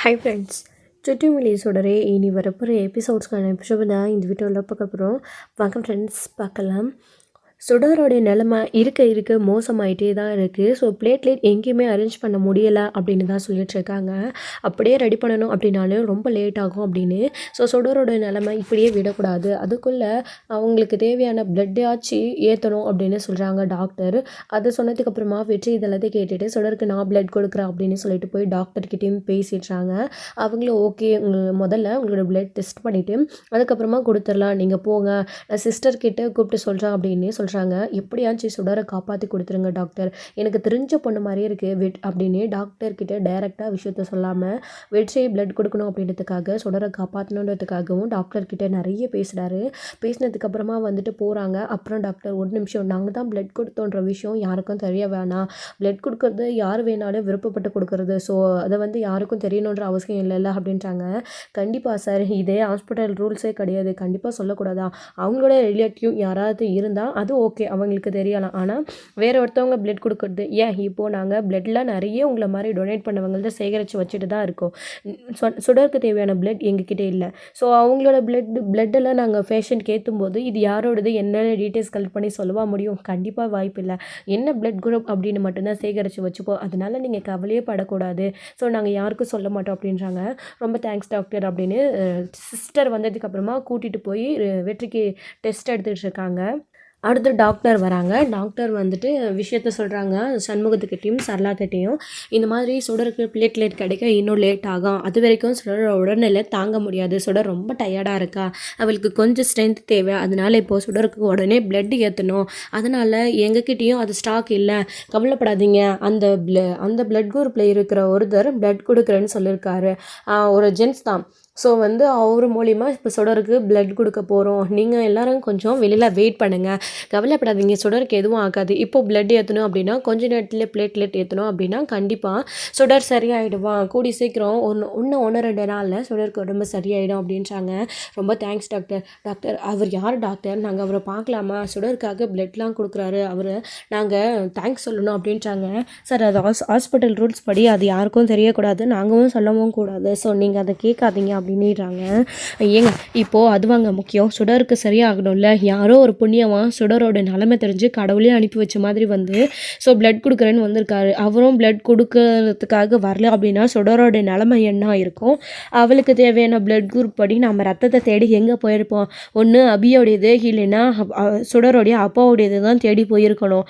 Hi friends, சுட்டி மில்லிஸோடரே இனி வரப்போகிற எபிசோட் தான் இந்த வீடியோவில் பார்க்க போகிறோம். வாங்க ஃப்ரெண்ட்ஸ் பார்க்கலாம். சுடரோடைய நிலைமை இருக்க மோசமாயிட்டே தான் இருக்குது. ஸோ பிளேட்லெட் எங்கேயுமே அரேஞ்ச் பண்ண முடியலை அப்படின்னு தான் சொல்லிகிட்ருக்காங்க. அப்படியே ரெடி பண்ணணும் அப்படின்னாலும் ரொம்ப லேட் ஆகும் அப்படின்னு. ஸோ சுடரோட நிலைமை இப்படியே விடக்கூடாது, அதுக்குள்ளே அவங்களுக்கு தேவையான பிளட்டாச்சு ஏற்றணும் அப்படின்னு சொல்கிறாங்க டாக்டர். அதை சொன்னதுக்கப்புறமா வெற்றி இதெல்லாத்தையும் கேட்டுட்டு சுடருக்கு நான் பிளட் கொடுக்குறேன் அப்படின்னு சொல்லிட்டு போய் டாக்டர்கிட்டையும் பேசிடுறாங்க. அவங்களும் ஓகே, முதல்ல உங்களோட பிளட் டெஸ்ட் பண்ணிவிட்டு அதுக்கப்புறமா கொடுத்துடலாம், நீங்கள் போங்க, நான் சிஸ்டர்கிட்ட கூப்பிட்டு சொல்கிறேன் அப்படின்னு சொல்கிறாங்க. எப்படியாச்சும் சுடரை காப்பாற்றி கொடுத்துருங்க டாக்டர், எனக்கு தெரிஞ்ச பொண்ணு மாதிரியே இருக்குது அப்படின்னு டாக்டர்கிட்ட டைரெக்டாக விஷயத்த சொல்லாமல் வெற்றியை பிளட் கொடுக்கணும் அப்படின்றதுக்காக சுடரை காப்பாற்றணுன்றதுக்காகவும் டாக்டர்கிட்ட நிறைய பேசுகிறாரு. பேசினதுக்கப்புறமா வந்துட்டு போகிறாங்க. அப்புறம் டாக்டர், ஒரு நிமிஷம், நாங்கள் தான் பிளட் கொடுத்தோன்ற விஷயம் யாருக்கும் தெரிய வேணாம், பிளட் கொடுக்கறது யார் வேணாலும் விருப்பப்பட்டு கொடுக்கறது, ஸோ அதை யாருக்கும் தெரியணுன்ற அவசியம் இல்லைல்ல அப்படின்றாங்க. கண்டிப்பாக சார், இதே ஹாஸ்பிட்டல் ரூல்ஸே கிடையாது, கண்டிப்பாக சொல்லக்கூடாதா, அவங்களோட ரிலேட்டிவ் யாராவது இருந்தால் அது ஓகே, அவங்களுக்கு தெரியலாம், ஆனால் வேறு ஒருத்தவங்க பிளட் கொடுக்குறது ஏன்? இப்போது நாங்கள் பிளட்லாம் நிறைய உங்களை மாதிரி டொனேட் பண்ணவங்கள்ட்ட சேகரித்து வச்சுட்டு தான் இருக்கோம். சுடருக்கு தேவையான பிளட் எங்ககிட்ட இல்லை. ஸோ அவங்களோட பிளட்டெல்லாம் நாங்கள் பேஷண்ட்க்கு ஏற்றும்போது இது யாரோடது என்னென்ன டீட்டெயில்ஸ் கலெக்ட் பண்ணி சொல்லவா முடியும்? கண்டிப்பாக வாய்ப்பு இல்லை. என்ன பிளட் குரூப் அப்படின்னு மட்டும்தான் சேகரித்து வச்சுப்போம், அதனால் நீங்கள் கவலையே படக்கூடாது, ஸோ நாங்கள் யாருக்கும் சொல்ல மாட்டோம் அப்படின்றாங்க. ரொம்ப தேங்க்ஸ் டாக்டர் அப்படின்னு சிஸ்டர் வந்ததுக்கப்புறமா கூட்டிகிட்டு போய் வெற்றிக்கு டெஸ்ட் எடுத்துகிட்டு இருக்காங்க. அடுத்து டாக்டர் வராங்க. டாக்டர் வந்துட்டு விஷயத்த சொல்கிறாங்க சண்முகத்துக்கிட்டையும் சரளாக்கிட்டையும். இந்த மாதிரி சுடருக்கு பிளேட்லெட் கிடைக்க இன்னும் லேட் ஆகும், அது வரைக்கும் சுடரோட உடல்நிலை தாங்க முடியாது, சுடர் ரொம்ப டயர்டாக இருக்கா, அவளுக்கு கொஞ்சம் ஸ்ட்ரென்த் தேவை, அதனால் இப்போது சுடருக்கு உடனே பிளட் ஏற்றணும், அதனால் எங்ககிட்டையும் அது ஸ்டாக் இல்லை, கவலைப்படாதீங்க, அந்த பிளட் குரூப்பில் இருக்கிற ஒருத்தர் பிளட் கொடுக்குறேன்னு சொல்லியிருக்காரு, ஒரு ஜென்ஸ் தான். ஸோ அவர் மூலிமா இப்போ சுடருக்கு பிளட் கொடுக்க போகிறோம், நீங்கள் எல்லோரும் கொஞ்சம் வெளியில் வெயிட் பண்ணுங்கள், கவலைப்படாதீங்க, சுடருக்கு எதுவும் ஆகாது, இப்போது பிளட் ஏற்றணும் அப்படின்னா கொஞ்ச நேரத்தில் பிளேட்லெட் ஏற்றணும் அப்படின்னா கண்டிப்பாக சுடர் சரியாயிடுவான், கூடி சீக்கிரம் இன்னும் 1-2 நாளில் சுடருக்கு உடம்பு சரியாயிடும் அப்படின்றாங்க. ரொம்ப தேங்க்ஸ் டாக்டர். டாக்டர், அவர் யார் டாக்டர், நாங்கள் அவரை பார்க்கலாமா, சுடருக்காக பிளட்லாம் கொடுக்குறாரு, அவர் நாங்கள் தேங்க்ஸ் சொல்லணும் அப்படின்றாங்க. சார், அது ஹாஸ்பிட்டல் ரூல்ஸ் படி அது யாருக்கும் தெரியக்கூடாது, நாங்களும் சொல்லவும் கூடாது, ஸோ நீங்கள் அதை கேட்காதீங்க அப்படின்றாங்க. ஏங்க, இப்போது அதுவாங்க முக்கியம், சுடருக்கு சரியாகணும்ல, யாரோ ஒரு புண்ணியமாக சுடரோட நிலைமை தெரிஞ்சு கடவுளே அனுப்பி வச்ச மாதிரி ஸோ பிளட் கொடுக்குறேன்னு வந்திருக்காரு, அவரும் பிளட் கொடுக்கறதுக்காக வரல அப்படின்னா சுடரோட நிலைமை என்ன இருக்கும்? அவளுக்கு தேவையான பிளட் குரூப் படி நம்ம ரத்தத்தை தேடி எங்கே போயிருப்போம்? ஒன்று அபியோடையது, இல்லைன்னா சுடரோடைய அப்பாவுடையது தான் தேடி போயிருக்கணும்.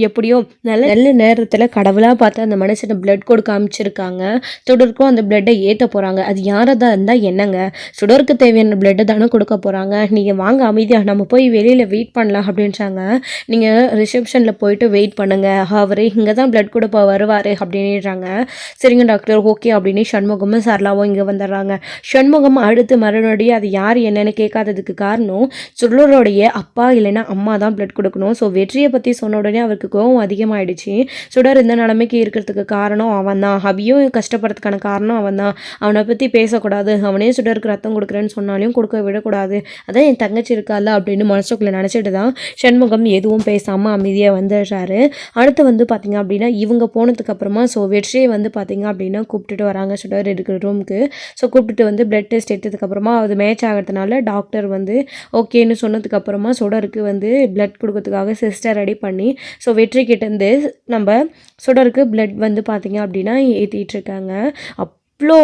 எப்படியோ நல்ல நேரத்தில் கடவுளாக பார்த்து அந்த மனுஷனை பிளட் கொடுக்க அமைச்சிருக்காங்க. சுடருக்கும் அந்த பிளட்டை ஏற்ற போகிறாங்க. அது யாரை தான் இருந்தால் என்னங்க, சுடருக்கு தேவையான பிளட்டை தானே கொடுக்க போகிறாங்க, நீங்கள் வாங்க அமைதியாக நம்ம போய் வெளியில் வெயிட் பண்ணலாம் அப்படின்றாங்க. நீங்கள் ரிசப்ஷனில் போயிட்டு வெயிட் பண்ணுங்கள், அவர் இங்கே தான் பிளட் கொடுப்ப வருவார் அப்படின்றாங்க. சரிங்க டாக்டர், ஓகே அப்படின்னு சண்முகமும் சரளாவும் இங்கே வந்துடுறாங்க. சண்முகம் அடுத்து மறுபடியும் அது யார் என்னென்னு கேட்காததுக்கு காரணம் சுடரோடைய அப்பா இல்லைன்னா அம்மா தான் பிளட் கொடுக்கணும். ஸோ வெற்றியை பற்றி சொன்ன உடனே அவருக்கு கோவம் அதிகமாகிடுச்சு. சுடர் இந்த நிலைமைக்கு இருக்கிறதுக்கு காரணம் அவன் தான், அபியும் கஷ்டப்படுறதுக்கான காரணம் அவன் தான், அவனை பற்றி பேசக்கூடாது, அவனே சுடருக்கு ரத்தம் கொடுக்குறேன்னு சொன்னாலையும் கொடுக்க விடக்கூடாது, அதான் என் தங்கச்சி இருக்கால அப்படின்னு மனசுக்குள்ளே நினச்சிட்டு தான் சண்முகம் எதுவும் பேசாமல் அமைதியாக வந்துடுறாரு. அடுத்து பார்த்திங்க அப்படின்னா இவங்க போனதுக்கப்புறமா ஸோ வெற்றியை பார்த்திங்க அப்படின்னா கூப்பிட்டுட்டு வராங்க சுடர் இருக்கிற ரூமுக்கு. ஸோ கூப்பிட்டுட்டு பிளட் டெஸ்ட் எடுத்ததுக்கப்புறமா அது மேட்ச் ஆகிறதுனால டாக்டர் ஓகேன்னு சொன்னதுக்கப்புறமா சுடருக்கு பிளட் கொடுக்கறதுக்காக சிஸ்டர் ரெடி பண்ணி ஸோ வெற்றி கிட்டேருந்து நம்ம சுடருக்கு பிளட் பார்த்திங்க அப்படின்னா ஏற்றிட்டு இருக்காங்க. அவ்வளோ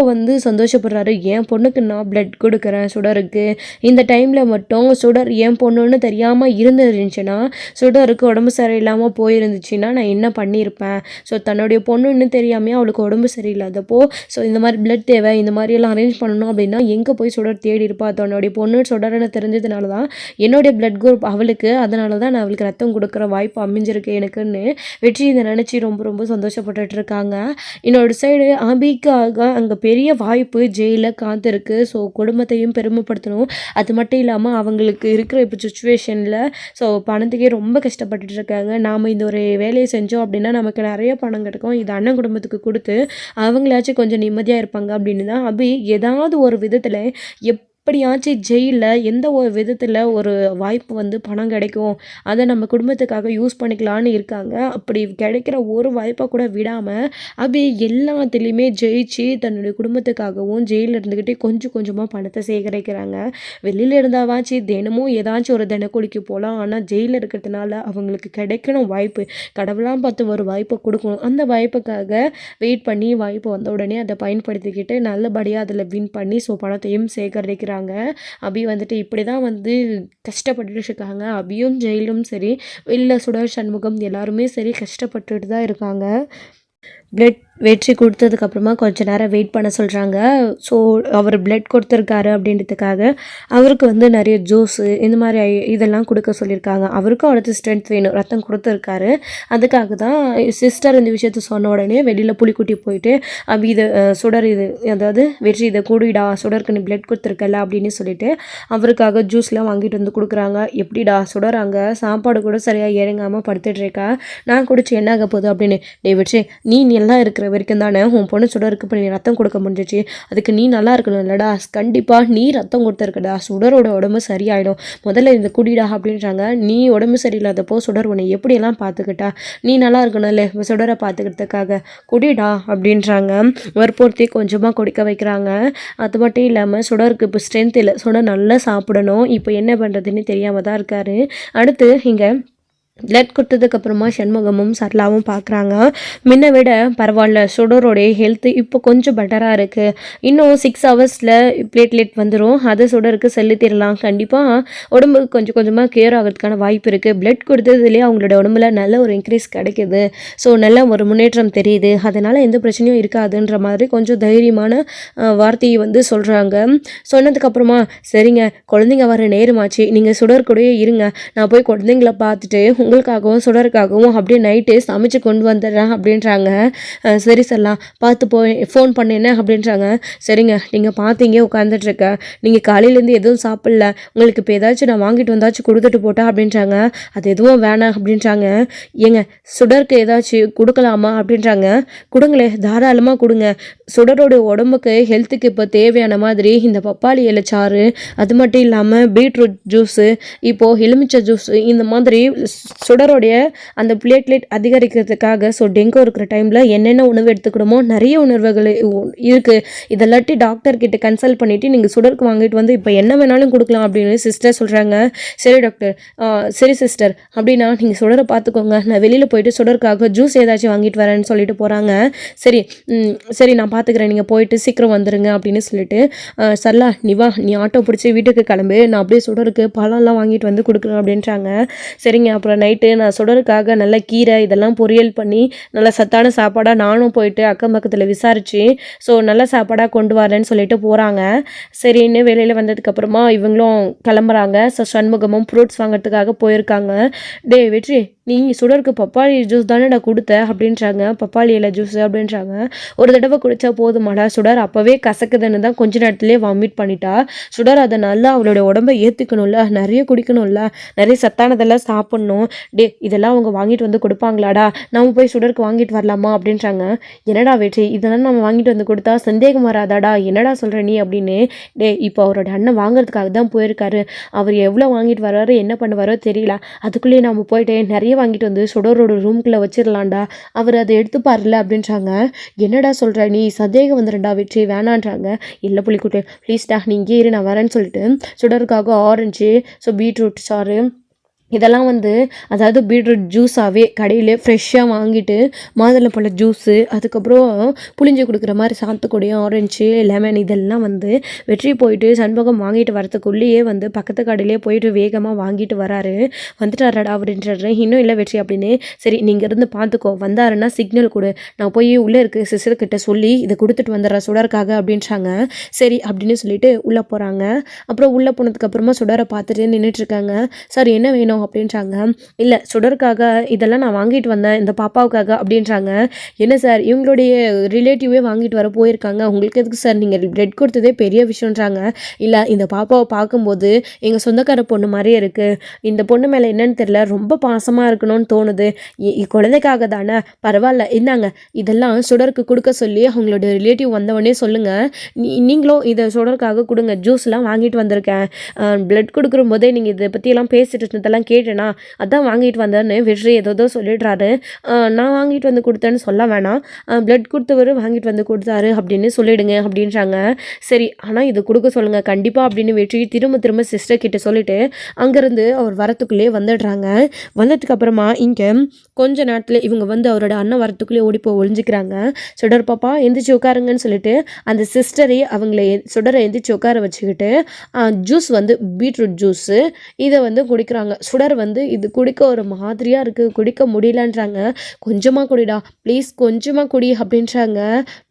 சந்தோஷப்படுறாரு. என் பொண்ணுக்கு நான் பிளட் கொடுக்குறேன் சுடருக்கு, இந்த டைமில் மட்டும் சுடர் என் பொண்ணுன்னு தெரியாமல் இருந்துருந்துச்சுன்னா, சுடருக்கு உடம்பு சரியில்லாமல் போயிருந்துச்சுன்னா நான் என்ன பண்ணியிருப்பேன்? ஸோ தன்னுடைய பொண்ணுன்னு தெரியாமல் அவளுக்கு உடம்பு சரியில்லாதப்போ ஸோ இந்த மாதிரி பிளட் தேவை, இந்த மாதிரியெல்லாம் அரேஞ்ச் பண்ணணும் அப்படின்னா எங்கே போய் சுடர் தேடி இருப்பா? தன்னுடைய பொண்ணு சுடர்னு தெரிஞ்சதுனால தான் என்னுடைய பிளட் குரூப் அவளுக்கு, அதனால தான் நான் அவளுக்கு ரத்தம் கொடுக்குற வாய்ப்பு அமைஞ்சிருக்கு எனக்குன்னு வெற்றி இதை நினச்சி ரொம்ப ரொம்ப சந்தோஷப்பட்டுட்டு இருக்காங்க. இன்னொரு சைடு ஆபிக்காக அங்கே பெரிய வாய்ப்பு ஜெயிலில் காத்திருக்கு. ஸோ குடும்பத்தையும் பெருமைப்படுத்தணும், அது மட்டும் இல்லாமல் அவங்களுக்கு இருக்கிற இப்போ சுச்சுவேஷனில் ஸோ பணத்துக்கே ரொம்ப கஷ்டப்பட்டுட்டு இருக்காங்க. நாம் இந்த ஒரு வேலையை செஞ்சோம் அப்படின்னா நமக்கு நிறைய பணம் கிடைக்கும், இது அண்ணன் குடும்பத்துக்கு கொடுத்து அவங்களாச்சும் கொஞ்சம் நிம்மதியாக இருப்பாங்க அப்படின்னு தான் அபி ஏதாவது ஒரு விதத்தில் எப்படியாச்சும் ஜெயிலில் எந்த ஒரு விதத்தில் ஒரு வாய்ப்பு வந்து பணம் கிடைக்கும், அதை நம்ம குடும்பத்துக்காக யூஸ் பண்ணிக்கலான்னு இருக்காங்க. அப்படி கிடைக்கிற ஒரு வாய்ப்பை கூட விடாமல் அப்படி எல்லாத்துலேயுமே ஜெயிச்சு தன்னுடைய குடும்பத்துக்காகவும் ஜெயிலில் இருந்துக்கிட்டே கொஞ்சம் கொஞ்சமாக பணத்தை சேகரிக்கிறாங்க. வெளியில் இருந்தாவாச்சு தினமும் ஏதாச்சும் ஒரு தினக்கூலிக்கு போகலாம். ஆனால் ஜெயிலில் இருக்கிறதுனால அவங்களுக்கு கிடைக்கணும் வாய்ப்பு, கடவுளாக பார்த்து ஒரு வாய்ப்பை கொடுக்கணும். அந்த வாய்ப்புக்காக வெயிட் பண்ணி வாய்ப்பு வந்த உடனே அதை பயன்படுத்திக்கிட்டு நல்லபடியாக அதில் வின் பண்ணி பணத்தையும் சேகரிக்கிறாங்க. அபி வந்துட்டு இப்படி தான் வந்து கஷ்டப்பட்டுட்டு இருக்காங்க. அபியும் ஜெயிலும் சரி, வெளில சுடர், சண்முகம் எல்லாருமே சரி கஷ்டப்பட்டுட்டு தான் இருக்காங்க. பிளட் வெற்றி கொடுத்ததுக்கப்புறமா கொஞ்ச நேரம் வெயிட் பண்ண சொல்கிறாங்க. ஸோ அவர் பிளட் கொடுத்துருக்காரு அப்படின்றதுக்காக அவருக்கு வந்து நிறைய ஜூஸு இந்த மாதிரி இதெல்லாம் கொடுக்க சொல்லியிருக்காங்க. அவருக்கும் அடுத்து ஸ்ட்ரென்த் வேணும், ரத்தம் கொடுத்துருக்காரு. அதுக்காக தான் சிஸ்டர் இந்த விஷயத்த சொன்ன உடனே வெளியில் புலிக்குட்டி போயிட்டு அப்படி இதை சுடர் இது அதாவது வெற்றி இதை கூடிடா, சுடருக்கு நீ பிளட் கொடுத்துருக்கல அப்படின்னு சொல்லிட்டு அவருக்காக ஜூஸ்லாம் வாங்கிட்டு வந்து கொடுக்குறாங்க. எப்படிடா சுடர் அங்கே சாப்பாடு கூட சரியாக இறங்காமல் படுத்துட்ருக்கா, நான் குடிச்சு என்ன ஆக போகுது அப்படின்னு. டே வெற்றி, நீ எல்லாம் இருக்கிற வரைக்கும் தானே உன் பொண்ணு சுடருக்கு இப்போ நீ ரத்தம் கொடுக்க முடிஞ்சிச்சு, அதுக்கு நீ நல்லா இருக்கணும் இல்லடா, கண்டிப்பாக நீ ரத்தம் கொடுத்துருக்கடா, சுடரோட உடம்பு சரியாயிடும், முதல்ல இந்த குடிடா அப்படின்றாங்க. நீ உடம்பு சரியில்லாதப்போ சுடர் உன்னை எப்படியெல்லாம் பார்த்துக்கிட்டா, நீ நல்லா இருக்கணும் இல்லை சுடரை பார்த்துக்கிறதுக்காக குடிடா அப்படின்றாங்க. வற்புறுத்தி கொஞ்சமாக குடிக்க வைக்கிறாங்க. அது மட்டும் இல்லாமல் சுடருக்கு இப்போ ஸ்ட்ரென்த் இல்லை, சுடர் நல்லா சாப்பிடணும், இப்போ என்ன பண்ணுறதுன்னு தெரியாமல் தான் இருக்காரு. அடுத்து இங்கே பிளட் கொடுத்ததுக்கப்புறமா சண்முகமும் சரளாவும் பார்க்குறாங்க. முன்ன விட பரவாயில்ல, சுடரோடைய ஹெல்த்து இப்போ கொஞ்சம் பெட்டராக இருக்குது, இன்னும் 6 ஹவர்ஸில் பிளேட்லெட் வந்துடும், அதை சுடருக்கு செலுத்திடலாம், கண்டிப்பாக உடம்புக்கு கொஞ்சம் கொஞ்சமாக கேர் ஆகிறதுக்கான வாய்ப்பு இருக்குது, பிளட் கொடுத்ததுலேயே அவங்களோட உடம்புல நல்ல ஒரு இன்க்ரீஸ் கிடைக்குது, ஸோ நல்ல ஒரு முன்னேற்றம் தெரியுது, அதனால் எந்த பிரச்சனையும் இருக்காதுன்ற மாதிரி கொஞ்சம் தைரியமான வார்த்தையை வந்து சொல்கிறாங்க. சொன்னதுக்கப்புறமா சரிங்க, குழந்தைங்க வர நேரமாச்சு, நீங்கள் சுடர் கூடயே இருங்க, நான் போய் குழந்தைங்கள பார்த்துட்டு உங்களுக்காகவும் சுடருக்காகவும் அப்படியே நைட்டு சமைச்சு கொண்டு வந்துடுறேன் அப்படின்றாங்க. சரி சொல்லலாம், பார்த்து போய் ஃபோன் பண்ணேன்னு அப்படின்றாங்க. சரிங்க, நீங்கள் பார்த்தீங்க உட்காந்துட்ருக்க, நீங்கள் காலையிலேருந்து எதுவும் சாப்பிடல, உங்களுக்கு இப்போ ஏதாச்சும் நான் வாங்கிட்டு வந்தாச்சும் கொடுத்துட்டு போட்டா அப்படின்றாங்க. அது எதுவும் வேணாம் அப்படின்றாங்க. ஏங்க சுடருக்கு ஏதாச்சும் கொடுக்கலாமா அப்படின்றாங்க. கொடுங்களே, தாராளமாக கொடுங்க, சுடரோட உடம்புக்கு ஹெல்த்துக்கு இப்போ தேவையான மாதிரி இந்த பப்பாளி இலைச்சாறு, அது மட்டும் இல்லாமல் பீட்ரூட் ஜூஸு, இப்போது எலுமிச்சை ஜூஸு, இந்த மாதிரி சுடரோடைய அந்த பிளேட்லெட் அதிகரிக்கிறதுக்காக டெங்கு இருக்கிற டைமில் என்னென்ன உணவு எடுத்துக்கணுமோ நிறைய உணர்வுகள் இருக்குது, இதெல்லாட்டி டாக்டர் கிட்ட கன்சல்ட் பண்ணிவிட்டு நீங்கள் சுடருக்கு வாங்கிட்டு வந்து இப்போ என்ன வேணாலும் கொடுக்கலாம் அப்படின்னு சிஸ்டர் சொல்கிறாங்க. சரி டாக்டர், சரி சிஸ்டர், அப்படின்னா நீங்கள் சுடரை பார்த்துக்கோங்க, நான் வெளியில் போயிட்டு சுடருக்காக ஜூஸ் ஏதாச்சும் வாங்கிட்டு வரேன்னு சொல்லிட்டு போகிறாங்க. சரி சரி நான் பார்த்துக்கிறேன், நீங்கள் போயிட்டு சீக்கிரம் வந்துடுங்க அப்படின்னு சொல்லிட்டு, சரளா நீ வா, நீ ஆட்டோ பிடிச்சி வீட்டுக்கு கிளம்பு, நான் அப்படியே சுடருக்கு பழம்லாம் வாங்கிட்டு வந்து கொடுக்குறேன் அப்படின்றாங்க. சரிங்க, அப்புறம் நைட்டு நான் சுடருக்காக நல்ல கீரை இதெல்லாம் பொரியல் பண்ணி நல்ல சத்தான சாப்பாடாக நானும் போயிட்டு அக்கம் பக்கத்தில் விசாரித்து நல்ல சாப்பாடாக கொண்டு வரேன்னு சொல்லிட்டு போகிறாங்க. சரின்னு வேலையில் வந்ததுக்கப்புறமா இவங்களும் கிளம்புறாங்க. சண்முகமும் ஃப்ரூட்ஸ் வாங்கிறதுக்காக போயிருக்காங்க. டே வெற்றி, நீ சுடருக்கு பப்பாளி ஜூஸ் தானே நான் கொடுத்த அப்படின்றாங்க. பப்பாளி இலை ஜூஸ் அப்படின்றாங்க. ஒரு தடவை குடித்தா போதுமாடா, சுடர் அப்போவே கசக்குதுன்னு தான் கொஞ்ச நேரத்துலேயே வாமிட் பண்ணிட்டா, சுடர் அதை நல்லா அவளோட உடம்பை ஏற்றுக்கணும்ல, நிறைய குடிக்கணும்ல, நிறைய சத்தானதெல்லாம் சாப்பிட்ணும், டே இதெல்லாம் அவங்க வாங்கிட்டு வந்து கொடுப்பாங்களாடா, நம்ம போய் சுடருக்கு வாங்கிட்டு வரலாமா அப்படின்றாங்க. என்னடா வெற்றி, இதெல்லாம் நம்ம வாங்கிட்டு வந்து கொடுத்தா சந்தேகம் வராதாடா, என்னடா சொல்கிற நீ அப்படின்னு. டே இப்போ அவரோட அண்ணன் வாங்குறதுக்காக தான் போயிருக்காரு, அவர் எவ்வளோ வாங்கிட்டு வர்றாரு என்ன பண்ணுவாரோ தெரியல, அதுக்குள்ளேயே நம்ம போயிட்டு நிறைய வாங்கிட்டு வந்து சுடரோட ரூம்குள்ளே வச்சிடலாம்டா, அவர் அதை எடுத்துப்பார்ல அப்படின்றாங்க. என்னடா சொல்கிற நீ, சந்தேகம் வந்துடும்டா வெற்றி, வேணான்றாங்க. இல்லை புலிக்குட்டி ப்ளீஸ்டா, நீ இங்கே இரு, நான் வரேன்னு சொல்லிட்டு சுடருக்காக ஆரஞ்சு பீட்ரூட் சாறு இதெல்லாம் வந்து அதாவது பீட்ரூட் ஜூஸாகவே கடையில் ஃப்ரெஷ்ஷாக வாங்கிட்டு மாதுளம்பழ ஜூஸு, அதுக்கப்புறம் புளிஞ்சு கொடுக்குற மாதிரி சாத்துக்குடி, ஆரஞ்சு, லெமன் இதெல்லாம் வந்து வெற்றி போயிட்டு சண்முகம் வாங்கிட்டு வரத்துக்குள்ளேயே வந்து பக்கத்து கடையிலே போயிட்டு வேகமாக வாங்கிட்டு வராரு. வந்துட்டாரடா அப்படின்றாரு. இன்னும் இல்லை வெற்றி அப்படின்னு. சரி நீங்கள் இருந்து பார்த்துக்கோ, வந்தாருன்னா சிக்னல் கொடு, நான் போய் உள்ளே இருக்க சிஸ்டர்கிட்ட சொல்லி இதை கொடுத்துட்டு வந்துடுறேன் சுடருக்காக அப்படின்றாங்க. சரி அப்படின்னு சொல்லிட்டு உள்ளே போகிறாங்க. அப்புறம் உள்ளே போனதுக்கப்புறமா சுடரை பார்த்துட்டு நின்றுட்டுருக்காங்க. சார் என்ன வேணும் வேணும் அப்படின்றாங்க. இல்லை சுடருக்காக இதெல்லாம் நான் வாங்கிட்டு வந்தேன் இந்த பாப்பாவுக்காக அப்படின்றாங்க. என்ன சார் இவங்களுடைய ரிலேட்டிவே வாங்கிட்டு வர போயிருக்காங்க, உங்களுக்கு எதுக்கு சார் நீங்கள் பிரெட் கொடுத்ததே பெரிய விஷயன்றாங்க. இல்லை இந்த பாப்பாவை பார்க்கும்போது எங்கள் சொந்தக்கார பொண்ணு மாதிரியே இருக்குது, இந்த பொண்ணு மேலே என்னன்னு தெரியல ரொம்ப பாசமாக இருக்கணும்னு தோணுது, குழந்தைக்காக தானே பரவாயில்ல இந்தாங்க இதெல்லாம் சுடருக்கு கொடுக்க சொல்லி அவங்களோட ரிலேட்டிவ் வந்தவொடனே சொல்லுங்கள், நீங்களும் இதை சுடருக்காக கொடுங்க, ஜூஸ்லாம் வாங்கிட்டு வந்திருக்கேன், பிளட் கொடுக்குற போதே நீங்கள் இதை பற்றியெல்லாம் பேசிட்டு இருந்ததெல்லாம் கேட்டேனா அதான் வாங்கிட்டு வந்தேன்னு வெற்றி ஏதோ சொல்லிடுறாரு. நான் வாங்கிட்டு வந்து கொடுத்தேன்னு சொல்ல வேணாம், பிளட் கொடுத்தவர் வாங்கிட்டு வந்து கொடுத்தாரு அப்படின்னு சொல்லிடுங்க அப்படின்றாங்க. சரி ஆனால் இது கொடுக்க சொல்லுங்கள் கண்டிப்பாக அப்படின்னு வெற்றி திரும்ப சிஸ்டர் கிட்ட சொல்லிட்டு அங்கேருந்து அவர் வரத்துக்குள்ளே வந்துடுறாங்க. வந்ததுக்கு அப்புறமா இங்கே கொஞ்ச நேரத்தில் இவங்க வந்து அவரோட அண்ணன் வரத்துக்குள்ளே ஓடி போய் ஒழிஞ்சிக்கிறாங்க. சுடர் பாப்பா எந்திரிச்சு உட்காருங்கன்னு சொல்லிட்டு அந்த சிஸ்டரை அவங்கள சுடரை எந்திரிச்சு உட்கார வச்சுக்கிட்டு ஜூஸ் வந்து பீட்ரூட் ஜூஸு இதை வந்து குடிக்கிறாங்க. சுடர் வந்து இது குடிக்க ஒரு மாதிரியாக இருக்குது, குடிக்க முடியலன்றாங்க. கொஞ்சமாக குடிடா ப்ளீஸ் கொஞ்சமாக குடி அப்படின்றாங்க.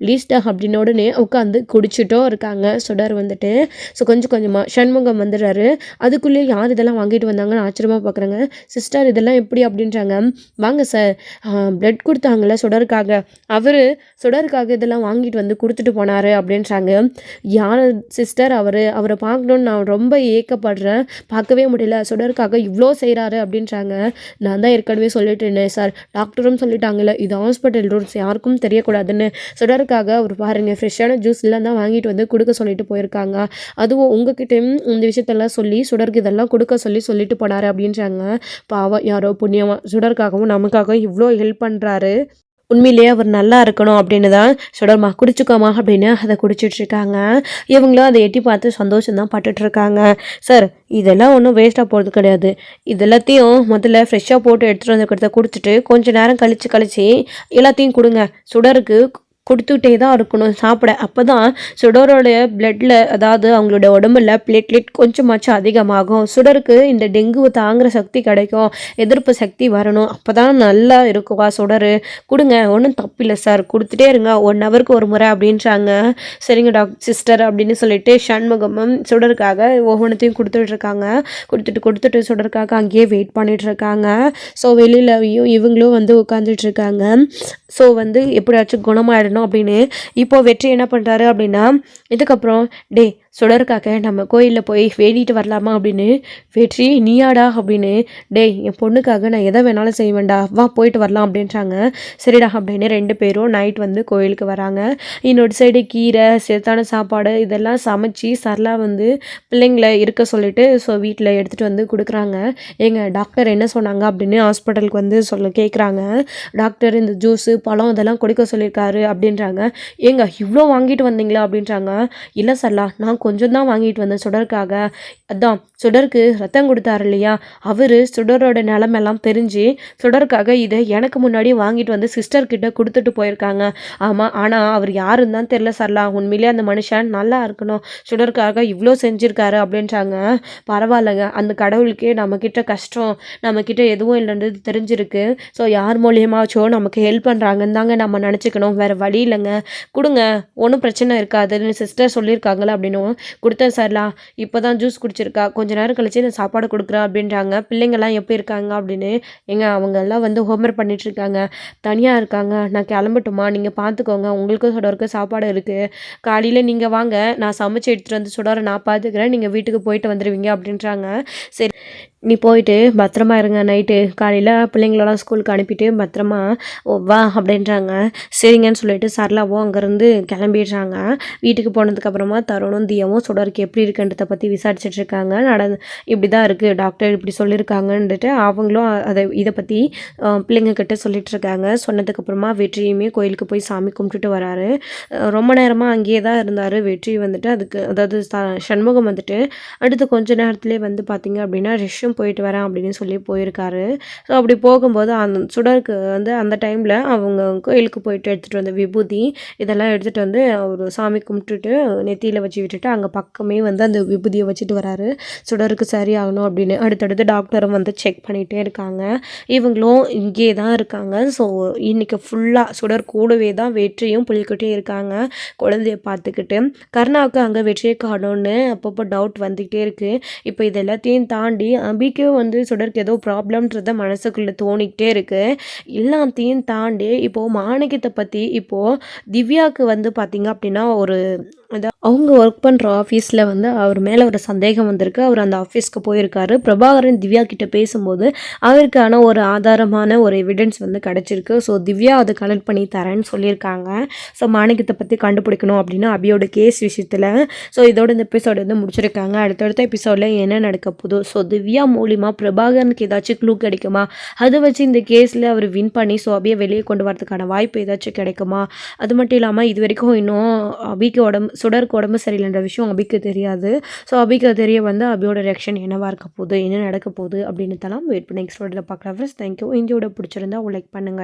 ப்ளீஸ்டா அப்படின்னு உடனே உட்காந்து குடிச்சிட்டும் இருக்காங்க சுடர் வந்துட்டு. ஸோ கொஞ்சமாக சண்முகம் வந்துடுறாரு. அதுக்குள்ளேயே யார் இதெல்லாம் வாங்கிட்டு வந்தாங்கன்னு ஆச்சரியமாக பார்க்குறாங்க. சிஸ்டர் இதெல்லாம் எப்படி அப்படின்றாங்க. வாங்க சார், பிளட் கொடுத்தாங்கல்ல சுடருக்காக, அவர் சுடருக்காக இதெல்லாம் வாங்கிட்டு வந்து கொடுத்துட்டு போனார் அப்படின்றாங்க. யார் சிஸ்டர் அவரை பார்க்கணுன்னு நான் ரொம்ப ஏக்கப்படுறேன், பார்க்கவே முடியல, சுடருக்காக இவ்வளோ செய்கிறாரு அப்படின்றாங்க. நான் தான் ஏற்கனவே சொல்லிட்டேனே சார், டாக்டரும் சொல்லிட்டாங்கல்ல இது ஹாஸ்பிட்டல் ரூல்ஸ் யாருக்கும் தெரியக்கூடாதுன்னு, சுடருக்காக அவர் பாருங்கள் ஃப்ரெஷ்ஷான ஜூஸ்லாம் தான் வாங்கிட்டு வந்து கொடுக்க சொல்லிட்டு போயிருக்காங்க, அதுவும் உங்ககிட்டையும் இந்த விஷயத்தெல்லாம் சொல்லி சுடருக்கு இதெல்லாம் கொடுக்க சொல்லிட்டு போனார் அப்படின்றாங்க. பாவம் யாரோ புண்ணியமாக சுடருக்காகவும் நமக்காகவும் இவ்வளோ ஹெல்ப் பண்ணுறாரு, உண்மையிலேயே அவர் நல்லா இருக்கணும் அப்படின்னு தான் சுடர்மா குடிச்சுக்கோமா அப்படின்னு அதை குடிச்சிட்ருக்காங்க. இவங்களும் அதை எட்டி பார்த்து சந்தோஷம்தான் பட்டுட்ருக்காங்க. சார் இதெல்லாம் ஒன்றும் வேஸ்ட்டாக போகிறது கிடையாது, இது எல்லாத்தையும் முதல்ல ஃப்ரெஷ்ஷாக போட்டு எடுத்துகிட்டு வந்து கொடுத்துட்டு கொஞ்சம் நேரம் கழித்து எல்லாத்தையும் கொடுங்க, சுடருக்கு கொடுத்துக்கிட்டே தான் இருக்கணும் சாப்பிட, அப்போ தான் சுடரோட பிளட்டில் அதாவது அவங்களோட உடம்புல பிளேட்லெட் கொஞ்சமாச்சும் அதிகமாகும், சுடருக்கு இந்த டெங்குவை தாங்குகிற சக்தி கிடைக்கும், எதிர்ப்பு சக்தி வரணும், அப்போ தான் நல்லா இருக்குவா சுடர், கொடுங்க ஒன்றும் தப்பில்லை சார் கொடுத்துட்டே இருங்க 1 ஹவருக்கு ஒரு முறை அப்படின்றாங்க. சரிங்க சிஸ்டர் அப்படின்னு சொல்லிட்டு சண்முகமும் சுடருக்காக ஒவ்வொன்றத்தையும் கொடுத்துட்ருக்காங்க. கொடுத்துட்டு சுடருக்காக அங்கேயே வெயிட் பண்ணிகிட்ருக்காங்க. ஸோ வெளியிலையும் இவங்களும் வந்து உட்காந்துட்ருக்காங்க. ஸோ வந்து எப்படியாச்சும் குணமாயிடணும் அப்படின்னு இப்போ வெற்றி என்ன பண்ணுறாரு அப்படின்னா, இதுக்கப்புறம் டே சுடருக்காக நம்ம கோயிலில் போய் வேண்டிட்டு வரலாமா அப்படின்னு, வெற்றி நீயாடா அப்படின்னு, டே என் பொண்ணுக்காக நான் எதை வேணாலும் செய்வேன்டா வா போயிட்டு வரலாம் அப்படின்றாங்க. சரிடா அப்படின்னு 2 பேரும் நைட் வந்து கோயிலுக்கு வராங்க. இன்னொரு சைடு கீரை சேத்தான சாப்பாடு இதெல்லாம் சமைச்சு சரளா வந்து பிள்ளைங்களை இருக்க சொல்லிட்டு ஸோ வீட்டில் எடுத்துகிட்டு வந்து கொடுக்குறாங்க. எங்கள் டாக்டர் என்ன சொன்னாங்க அப்படின்னு ஹாஸ்பிட்டலுக்கு வந்து கேட்குறாங்க. டாக்டர் இந்த ஜூஸு பழம் இதெல்லாம் கொடுக்க சொல்லியிருக்காரு அப்படின்றாங்க. ஏங்க இவ்வளோ வாங்கிட்டு வந்தீங்களா அப்படின்றாங்க. இல்லை சரளா நான் கொஞ்சம் தான் வாங்கிட்டு வந்தேன் சுடருக்காக, அதான் சுடருக்கு ரத்தம் கொடுத்தாரு இல்லையா அவர் சுடரோட நிலமெல்லாம் தெரிஞ்சு சுடருக்காக இதை எனக்கு முன்னாடி வாங்கிட்டு வந்து சிஸ்டர்கிட்ட கொடுத்துட்டு போயிருக்காங்க. ஆமாம் ஆனால் அவர் யாருன்னு தான் தெரில சரளா, உண்மையிலே அந்த மனுஷன் நல்லா இருக்கணும், சுடருக்காக இவ்வளோ செஞ்சுருக்காரு அப்படின்றாங்க. பரவாயில்லைங்க, அந்த கடவுளுக்கே நம்மக்கிட்ட கஷ்டம் நம்மக்கிட்ட எதுவும் இல்லைன்றது தெரிஞ்சிருக்கு, ஸோ யார் மூலியமாச்சோ நமக்கு ஹெல்ப் பண்ணுறாங்கன்னு தாங்க நம்ம நினச்சிக்கணும், வேறு வழி இல்லைங்க, கொடுங்க ஒன்றும் பிரச்சனை இருக்காதுன்னு சிஸ்டர் சொல்லியிருக்காங்களே அப்படின்னும் கொடுத்தேன் சரளா, இப்போ தான் ஜூஸ் குடிச்சிருக்கா, கொஞ்ச நேரம் கழிச்சு நான் சாப்பாடு கொடுக்குறேன் அப்படின்றாங்க. பிள்ளைங்கள்லாம் எப்படி இருக்காங்க அப்படின்னு, ஏங்க அவங்க எல்லாம் வந்து ஹோம்ஒர்க் பண்ணிகிட்ருக்காங்க, தனியாக இருக்காங்க, நான் கிளம்பட்டுமா, நீங்கள் பார்த்துக்கோங்க, உங்களுக்கும் சுடருக்கு சாப்பாடு இருக்குது, காலையில் நீங்கள் வாங்க நான் சமைச்சு எடுத்துகிட்டு வந்து சுடரை நான் பார்த்துக்கிறேன், நீங்கள் வீட்டுக்கு போயிட்டு வந்துடுவீங்க அப்படின்றாங்க. சரி நீ போயிட்டு பத்திரமா இருங்க, நைட்டு காலையில் பிள்ளைங்களெல்லாம் ஸ்கூலுக்கு அனுப்பிட்டு பத்திரமா வா அப்படின்றாங்க. சரிங்கன்னு சொல்லிட்டு சரளாவும் அங்கேருந்து கிளம்பிடுறாங்க. வீட்டுக்கு போனதுக்கப்புறமா தருணும் தியாவும் சுடருக்கு எப்படி இருக்குன்றதை பற்றி விசாரிச்சிட்ருக்காங்க. இப்படி தான் இருக்குது டாக்டர் இப்படி சொல்லியிருக்காங்கன்ட்டு அவங்களும் இதை பற்றி பிள்ளைங்கக்கிட்ட சொல்லிகிட்ருக்காங்க. சொன்னதுக்கப்புறமா வெற்றியுமே கோயிலுக்கு போய் சாமி கும்பிட்டுட்டு வராரு. ரொம்ப நேரமாக அங்கேயே தான் இருந்தார் வெற்றி வந்துட்டு. அதுக்கு அதாவது சண்முகம் வந்துட்டு அடுத்து கொஞ்ச நேரத்துலேயே வந்து பார்த்திங்க அப்படின்னா ரெஷ்ஷும் போயிட்டு வரேன் அப்படின்னு சொல்லி போயிருக்காரு. ஸோ அப்படி போகும்போது அந்த சுடருக்கு வந்து அந்த டைமில் அவங்க கோயிலுக்கு போயிட்டு எடுத்துகிட்டு வந்த விபூதி இதெல்லாம் எடுத்துகிட்டு வந்து அவர் சாமி கும்பிட்டுட்டு நெத்தியில் வச்சு விட்டுட்டு அங்கே பக்கமே வந்து அந்த விபூதியை வச்சுட்டு வராரு. சுடருக்கு சரியாகணும் அப்படின்னு அடுத்தடுத்து டாக்டரும் வந்து செக் பண்ணிகிட்டே இருக்காங்க. இவங்களும் இங்கே தான் இருக்காங்க. ஸோ இன்றைக்கி ஃபுல்லாக சுடர் கூடவே தான் வெற்றியும் புலிக்கிட்டே இருக்காங்க குழந்தைய பார்த்துக்கிட்டு. கருணாவுக்கு அங்கே வெற்றியை காணோன்னு அப்பப்போ டவுட் வந்துக்கிட்டே இருக்குது. இப்போ இது எல்லாத்தையும் தாண்டி அபிக்கு வந்து சுடருக்கு ஏதோ ப்ராப்ளம்ன்றத மனசுக்குள்ளே தோணிக்கிட்டே இருக்குது. எல்லாத்தையும் தாண்டி இப்போது மாணிக்கத்தை பற்றி இப்போது திவ்யாவுக்கு வந்து பார்த்திங்க அப்படின்னா ஒரு அவங்க ஒர்க் பண்ணுற ஆஃபீஸில் வந்து அவர் மேலே ஒரு சந்தேகம் வந்திருக்கு. அவர் அந்த ஆஃபீஸ்க்கு போயிருக்காரு. பிரபாகரன் திவ்யா கிட்ட பேசும்போது அவருக்கான ஒரு ஆதாரமான ஒரு எவிடன்ஸ் வந்து கிடச்சிருக்கு. ஸோ திவ்யா அதை கலெக்ட் பண்ணி தரேன்னு சொல்லியிருக்காங்க. ஸோ மாணிக்கத்தை பற்றி கண்டுபிடிக்கணும் அப்படின்னா அபியோட கேஸ் விஷயத்தில். ஸோ இதோட இந்த எபிசோடு வந்து முடிச்சிருக்காங்க. அடுத்தடுத்த எபிசோடில் என்ன நடக்க போதோ. ஸோ திவ்யா மூலிமா பிரபாகரனுக்கு ஏதாச்சும் க்ளூ கிடைக்குமா, அதை வச்சு இந்த கேஸில் அவர் வின் பண்ணி ஸோ அபியை வெளியே கொண்டு வரதுக்கான வாய்ப்பு ஏதாச்சும் கிடைக்குமா. அது மட்டும் இல்லாமல் இது வரைக்கும் இன்னும் அபிக்கு சுடருக்கு உடம்பு சரியில்லைன்ற விஷயம் அபிக்கு தெரியாது. ஸோ அபிக்கு தெரிய வந்து அபியோட ரியாக்ஷன் என்னவாக இருக்க போகுது, என்ன நடக்க போகுது அப்படின்னு வெயிட் பண்ணி நெக்ஸ்ட் வீடியோவில் பார்க்கலாம் ஃப்ரெண்ட்ஸ். தேங்க்யூ. இந்த வீடியோ பிடிச்சிருந்தா லைக் பண்ணுங்கள்.